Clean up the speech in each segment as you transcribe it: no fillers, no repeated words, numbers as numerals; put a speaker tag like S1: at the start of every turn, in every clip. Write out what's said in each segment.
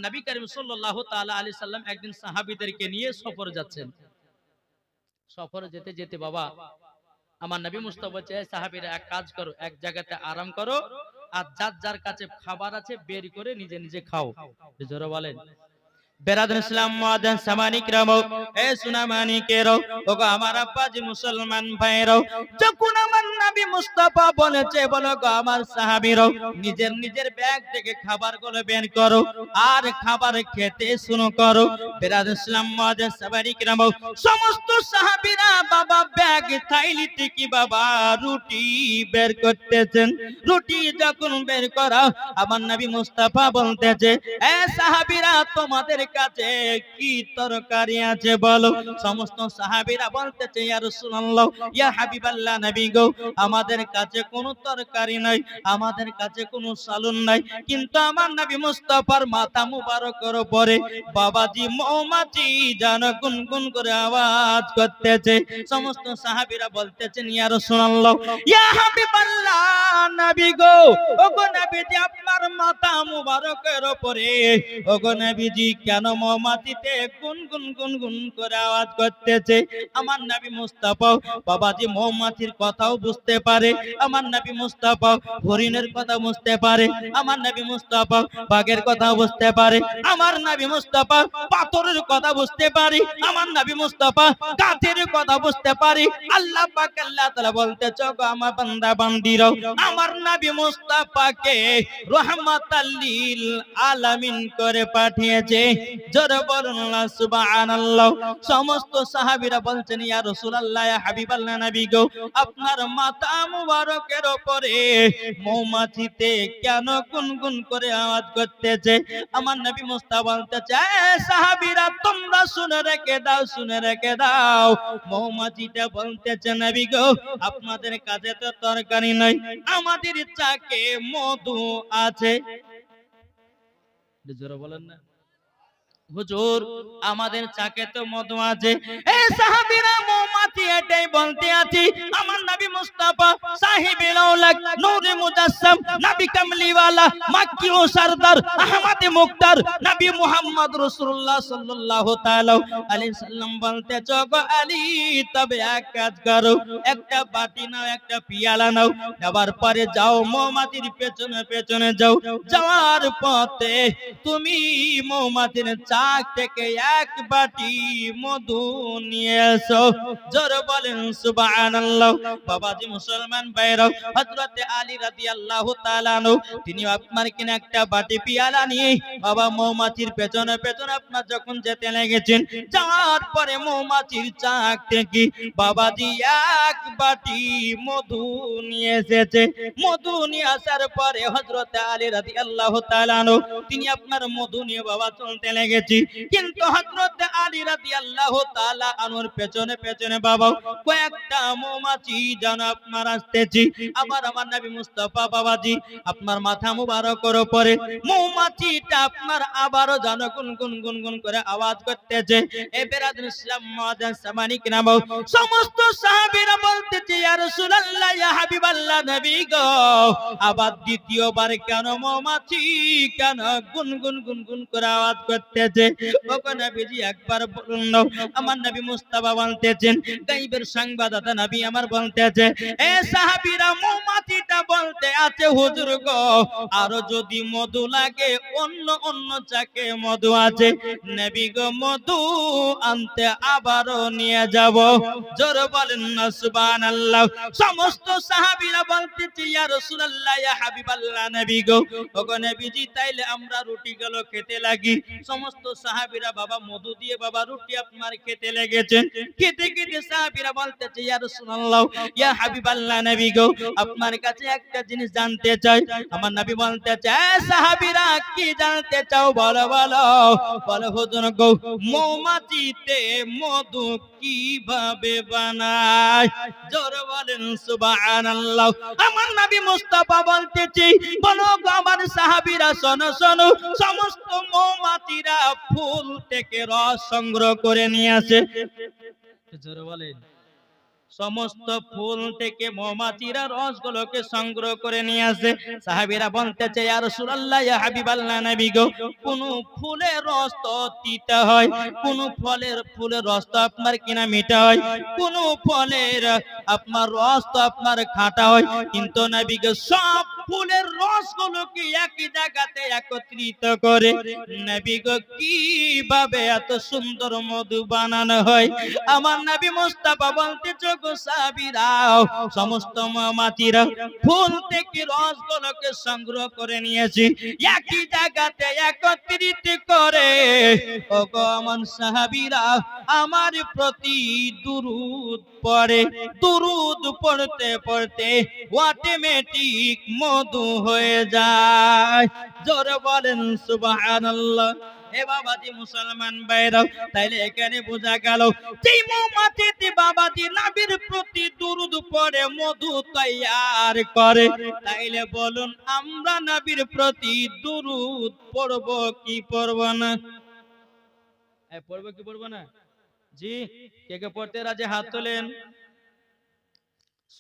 S1: নবী করিম সাল্লাল্লাহু তাআলা আলাইহি সাল্লাম একদিন সাহাবীদেরকে নিয়ে সফরে যাচ্ছেন। সফরে যেতে যেতে বাবা আমার নবী মুস্তাফা বলছে, সাহাবীরা এক কাজ করো, এক জায়গাতে আরাম করো, আর যার যার কাছে খাবার আছে বের করে নিজে নিজে খাও। জোরে বলেন। বেরাদুল ইসলাম মুআজ্জিন সামানিক রামো, এ সুনামানিকেরও, ওগো আমার আব্বাজি মুসলমান ভাইরাও, যখন আমার নবী মুস্তাফা বলেছে, বলো গো আমার সাহাবীরাও, নিজের নিজের ব্যাগ থেকে খাবারগুলো বের করো আর খাবার খেতে শুরু করো। বেরাদুল ইসলাম মুআজ্জিন সামানিক রামো, সমস্ত সাহাবীরা বাবা ব্যাগ থাইলি থেকে বাবা রুটি বের করতেছেন। রুটি যখন বের করা, আমার নবী মুস্তাফা বলতেছে, এ সাহাবীরা তোমাদের কাছে কি তরকারি আছে বলো। সমস্ত সাহাবীরা বলতেছে, ইয়া রাসূলুল্লাহ, ইয়া হাবিবাল্লাহ, নবী গো, আমাদের কাছে কোনো তরকারি নাই, আমাদের কাছে কোনো সালুন নাই, কিন্তু আমার নবী মুস্তাফার মাথা মুবারকের উপরে বাবাজি মৌমাছি যেন গুনগুন করে আওয়াজ করতেছে। সমস্ত সাহাবীরা বলতেছেন, ইয়া রাসূলুল্লাহ, ইয়া হাবিবাল্লাহ, নবী গো, ওগো নবীজি, আপনার মাথা মুবারকের উপরে ওগো নবীজি কেন মৌমাছিতে গুনগুন গুনগুন করে আওয়াজ করতেছে। আমার নবী মুস্তাফা বাবাজি মৌমাছির কথাও বুঝতে পারে, আমার নবী মুস্তাফা হরিণের কথা বুঝতে পারে, আমার নবী মুস্তাফা বাঘের কথা বুঝতে পারে, আমার নবী মুস্তাফা পাথরের কথা বুঝতে পারে, আমার নবী মুস্তাফা গাছের কথা বুঝতে পারে। আল্লাহ পাক আল্লাহ তাআলা বলতেছে, গো আমার বান্দা বান্দিরাও, আমার নবী মুস্তাফাকে রাহমাতাল লিল আলামিন করে পাঠিয়েছে। জোরে বলুন সুবহানাল্লাহ। সমস্ত সাহাবীরা বলছেন, ইয়া রাসূলুল্লাহ, ইয়া হাবিবাল্লাহ, নবী গো, আপনার মাথা মুবারকের উপরে মৌমাছিতে কেন গুনগুন করে আওয়াজ করতেছে। আমার নবী মুস্তাফা বলতেছে, এ সাহাবীরা তোমরা শুনে রেখে দাও, শুনে রেখে দাও। মৌমাছিটা বলতেছে, নবী গো, আপনাদের কাছে তো তরকারি নাই, আমাদের চাকে মধু আছে। জোরে বলেন না হুজুর, আমাদের চাকে তো মধু আছে। এই সাহাবীরা মৌমাছি এটাই বলতে আছে। আমার নবী মুস্তাফা সাহিবুল আওলাক নূরে মুজাসসাম নবী কামলিওয়ালা মাক্কি ও সরদার আহমদ মুক্তার নবী মুহাম্মদ রাসূলুল্লাহ সাল্লাল্লাহু তাআলা আলাইহি সাল্লাম বলতে, গো আলী, তবে এক কাজ করো, একটা বাটি নাও, একটা পিয়ালা নাও, নেবার পরে যাও মৌমাছির পেছনে পেছনে যাও, যাওয়ার পথে তুমি মৌমাছির চাক থেকে এক বাটি মধু নিয়ে এসো। জোরে বলেন সুবহানাল্লাহ। বাবাজি মুসলমান ভাইরাও, হযরতে আলী রাদিয়াল্লাহু তাআলা আনহু তিনি আপনার কিনা একটা বাটি পিয়ালা নিয়ে বাবা মৌমাছির পেছনে পেছনে আপনার যখন যেতে লেগেছেন, যাওয়ার পরে মৌমাছির চাক থেকে বাবাজি এক বাটি মধু নিয়ে এসেছে। মধু নিয়ে আসার পরে হযরতে আলী রাদিয়াল্লাহু তাআলা আনহু তিনি আপনার মধু নিয়ে বাবা চলতে লেগেছি, কিন্তু হযরত আলী রাদিয়াল্লাহু তাআলা আনহুর পেছনে পেছনে বাবা কয়েকটা মৌমাছি যেন আপনার আসতেছি। আবার আমার নবী মুস্তাফা বাবাজি আপনার মাথা মুবারকের উপরে মৌমাছিটা আপনার আবারও যেন গুনগুন গুনগুন করে আওয়াজ করতেছে। এ বেরাদুল ইসলাম মুআজ্জিন সামানিক নাম, সমস্ত সাহাবীরা বলতেছে, ইয়া রাসূলুল্লাহ, ইয়া হাবিবাল্লাহ, নবী গো, আবার দ্বিতীয়বার কেন মৌমাছি কেন গুনগুন গুনগুন করে আওয়াজ করতেছে। ওগো নবীজি একবার বলুন না। আমার নবী মুস্তাফা বলতেছেন, গায়বের সংবাদদাতা নবী আমার বলতেছে, এ সাহাবীরা মৌমাছিটা বলতে আছে, হুজুর গো, আরো যদি মধু লাগে অন্য অন্য চাকে মধু আছে, নবী গো, মধু আনতে আবারও নিয়ে যাব। জোরে বলেন না সুবহানাল্লাহ। সমস্ত সাহাবীরা বলতেছে, ইয়া রাসূলুল্লাহ, ইয়া হাবিবাল্লাহ, নবী গো, ওগো নবীজি, তাইলে আমরা রুটি গুলো খেতে লাগি। সমস্ত সাহাবীরা বাবা মধু দিয়ে বাবা রুটি আপনার খেতে লেগেছেন। খেতে খেতে সাহাবীরা বলতেছে, ইয়া রাসূলুল্লাহ, ইয়া হাবিবাল্লাহ, নবী গো, আপনার কাছে একটা জিনিস জানতে চাই। আমার নবী বলতেছে, এ সাহাবীরা কি জানতে চাও বলো বলো। বলো হুজুর গো, মৌমাছিতে মধু কিভাবে বানায়? জোরে বলেন সুবহানাল্লাহ। আমার নবী মুস্তাফা বলতেছে, বলো গো আমার সাহাবীরা, শোনো শোনো, সমস্ত মৌমাছিরা ফুল থেকে রস সংগ্রহ করে নিয়ে আসে। জোরে বলেন, সমস্ত ফুল থেকে মৌমাছিরা রসগুলোকে সংগ্রহ করে নিয়ে আসে। সাহাবীরা বলতেছে, ইয়া রাসূলুল্লাহ, ইয়া হাবিবাল্লাহ, নবী গো, কোন ফুলের রস তো তিতা হয়, কোন ফুলের রস তো আপনার কিনা মিঠা হয়, কোন ফলের আপনার রস তো আপনার খাঁটা হয়, কিন্তু নবী গো সব ফুলের রসগুলোকে একই জায়গাতে একত্রিত করে নবী গো কিভাবে এত সুন্দর মধু বানানো হয়? আমার নবী মুস্তাফা বলতেছে, গো সাহাবীরা, সমস্ত মৌমাছিরা ফুল থেকে রসগুলোকে সংগ্রহ করে নিয়েছি, একই জায়গাতে একত্রিত করে ওগো আমার সাহাবীরা আমার প্রতি দুরূদ পড়ে। দুরূদ পড়তে পড়তে অটোমেটিক মধু হয়ে যায়। জোরে বলেন সুবহানাল্লাহ। এ বাবাজি মুসলমান ভাইরা, তাইলে এখানে বোঝা গেল যেই মৌমাছিটি বাবাজি নবীর প্রতি দুরূদ পড়ে মধু তৈয়ার করে, তাইলে বলুন আমরা নবীর প্রতি দুরূদ পড়ব কি পড়ব না? পড়ব কি পড়ব না? জি, কে কে পড়তে রাজি হাত তোলেন।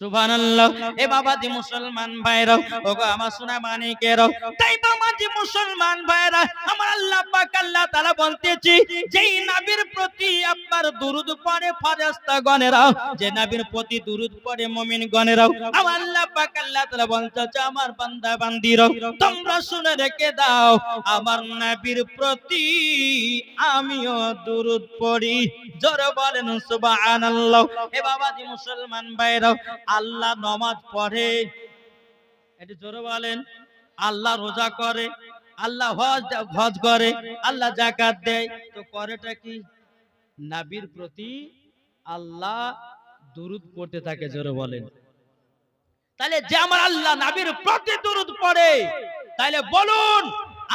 S1: সুবহানাল্লাহ। এ বাবাজি মুসলমান ভাইরা, ওগো আমার সোনা মানিকেরা, তাই বাবাজি মুসলমান ভাইরা, আমার আল্লাহ পাক আল্লাহ তাআলা বলতেছি, যেই নবীর প্রতি আপনার দুরূদ পড়ে ফেরেশতাগণেরা, যে নবীর প্রতি দুরূদ পড়ে মুমিনগণেরা, আমার আল্লাহ পাক আল্লাহ তাআলা বলতেছে, আমার বান্দা বান্দীরা তোমরা শুনে রেখে দাও, আমার নবীর প্রতি আমিও দুরূদ পড়ি। জোরে বলেন সুবহানাল্লাহ। এ বাবাজি মুসলমান ভাইরা, আল্লাহ নামাজ পড়ে, এটি জোরে বলেন। আল্লাহ রোজা করে, আল্লাহ হজ করে, আল্লাহ যাকাত দেয়, তো করেটা কি? নবীর প্রতি আল্লাহ দুরূদ পড়তে থাকে। জোরে বলেন। তাহলে যে আমার আল্লাহ নবীর প্রতি দুরূদ পড়ে, তাহলে বলুন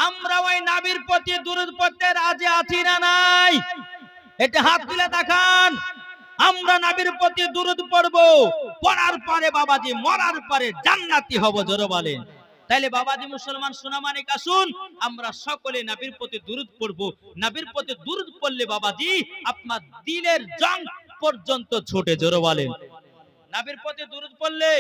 S1: আমরা ওই নবীর প্রতি দুরূদ পড়তে রাজি আছি না নাই? এটা হাত তুলে দেখান। আমরা নবীর প্রতি দুরূদ পড়ব, পড়ার পরে বাবাজি মরার পরে জান্নাতি হব। জোরে বলেন। তাইলে বাবাজি মুসলমান সোনামানিক আসুন, আমরা সকলে নবীর প্রতি দুরূদ পড়ব। নবীর প্রতি দুরূদ পড়লে বাবাজি আপনার দিলের জং পর্যন্ত ছুটে। জোরে বলেন। নবীর প্রতি দুরূদ পড়লে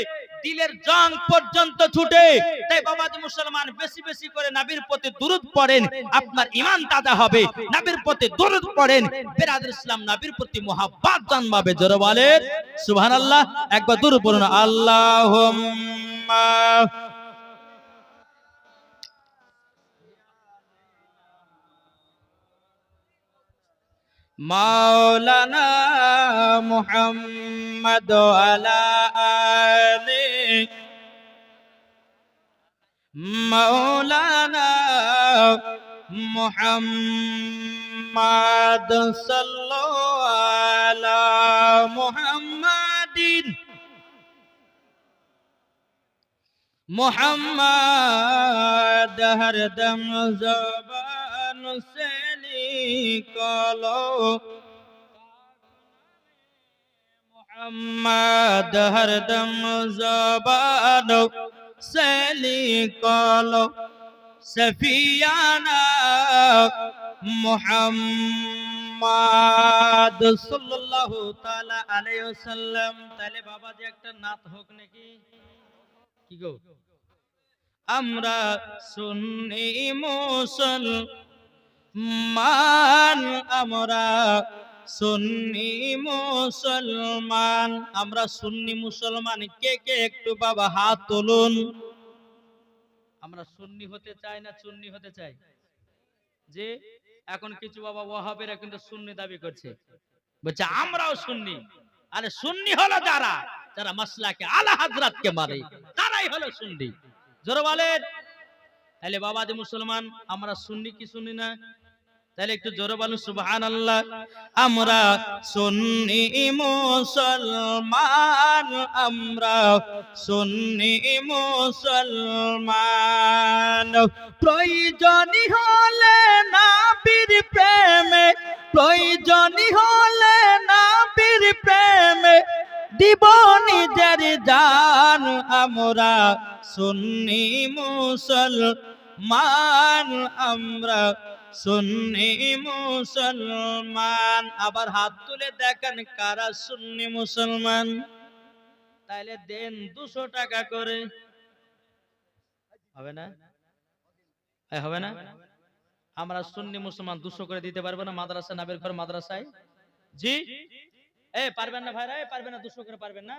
S1: দিলের জং পর্যন্ত ছুটে। তাই বাবাজি মুসলমান বেশি বেশি করে নবীর প্রতি দুরূদ পড়েন, আপনার ঈমান তাজা হবে। নবীর প্রতি দুরূদ পড়েন, বিরাদর ইসলাম নবীর প্রতি মুহাব্বত জন্মাবে। জোরে বলেন সুবহানাল্লাহ। একবার দুরূদ পড়ুন। আল্লাহুম্মা মাওলানা মুহাম্মদ আলা আলি মাওলানা মুহাম্মদ সাল্লাল্লাহু আলা মুহাম্মাদিন মুহাম্মদ হরদম জবান সে নিকলো মুহাম্মদ হরদম জবান সে নিকলো সফিয়ানা মুহাম্মদ সাল্লাল্লাহু তাআলা আলাইহি ওয়াসাল্লাম। তাহলে বাবাজি একটা নাত হোক নাকি? কি গো? আমরা সুন্নি মুসলমান, আমরা সুন্নি মুসলমান, আমরা সুন্নি মুসলমান। কে কে একটু বাবা হাত তুলুন। আমরা সুন্নি হতে চাই না সুন্নি হতে চাই? যে এখন কিছু বাবা ওয়াহাবিরা কিন্তু সুন্নি দাবি করছে, বলছে আমরাও সুন্নি। আরে সুন্নি হলো যারা যারা মাসলাকে আলা হযরতকে মানে, তারাই হলো সুন্নি। জোরে বলেন। তাহলে বাবাজি মুসলমান আমরা সুন্নি কি সুন্নি না? তাহলে একটু জোরে বলুন সুবহানাল্লাহ। আমরা সুন্নি মুসলমান, আমরা সুন্নি মুসলমান। প্রয়োজনই হলে নবীর প্রেমে, প্রয়োজনই হলে নবীর প্রেমে দিব নিজের জান। আমরা সুন্নি মুসলমান, আমরা সুন্নি মুসলমান। আবার হাত তুলে দেখেন কারা সুন্নি মুসলমান। তাইলে দেন 200 টাকা করে। হবে না? হবে না? আমরা সুন্নি মুসলমান 200 করে দিতে পারবো না মাদ্রাসা নাবের ঘর মাদ্রাসায়? জি পারবেন না ভাইরা? পারবেন না? 200 করে পারবেন না?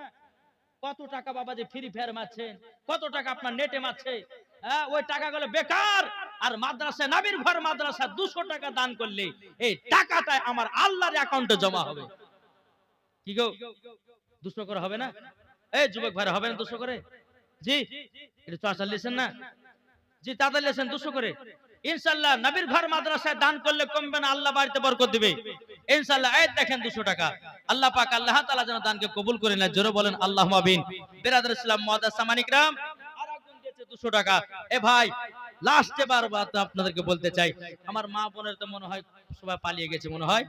S1: কত টাকা বাবা যে ফ্রি ফায়ার মারছেন, কত টাকা আপনার নেটে মারছে, হ্যাঁ ওই টাকাগুলো বেকার। আর মাদ্রাসা নাবির ঘর মাদ্রাসা 200 টাকা দান করলে এই টাকাটা আমার আল্লাহর অ্যাকাউন্টে জমা হবে। কি গো 200 করে হবে না? এই যুবক ভাইরা হবে না 200 করে? জি এটা চর্চা লিখছেন না? জি তাদের লিখছেন 200 করে। ইনশাআল্লাহ নবীর ঘর মাদ্রাসায় দান করলে কমবে না, আল্লাহ বাড়িতে বরকত দিবে ইনশাআল্লাহ। এই দেখেন 200 টাকা। আল্লাহ পাক আল্লাহ তাআলা যেন দানকে কবুল করে নেয়। জোরে বলেন আল্লাহুম্মা আমিন। বিরাদর ইসলাম মুআদ্দাস সামানিক রাম আরেকজন দিয়েছে 200 টাকা। এ ভাই লাস্টে বারবার আপনাদেরকে বলতে চাই, আমার মা বোনের তো মনে হয় সবাই পালিয়ে গেছে মনে হয়।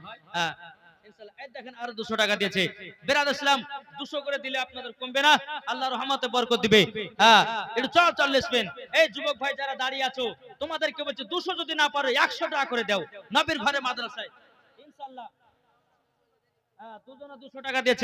S1: ইনশাআল্লাহ এই দেখেন আরো 200 টাকা দিয়েছে। বিরাদর ইসলাম 200 করে দিলে আপনাদের কমবে না, আল্লাহর রহমতে বরকত দিবে। একটু চল লিখবেন। এই যুবক ভাই যারা দাঁড়িয়ে আছো তোমাদেরকে বলছে 200 যদি না পারো 100 টাকা করে দাও নবীর ঘরে মাদ্রাসায় ইনশাআল্লাহ। দুজনে 200 টাকা দিয়েছে।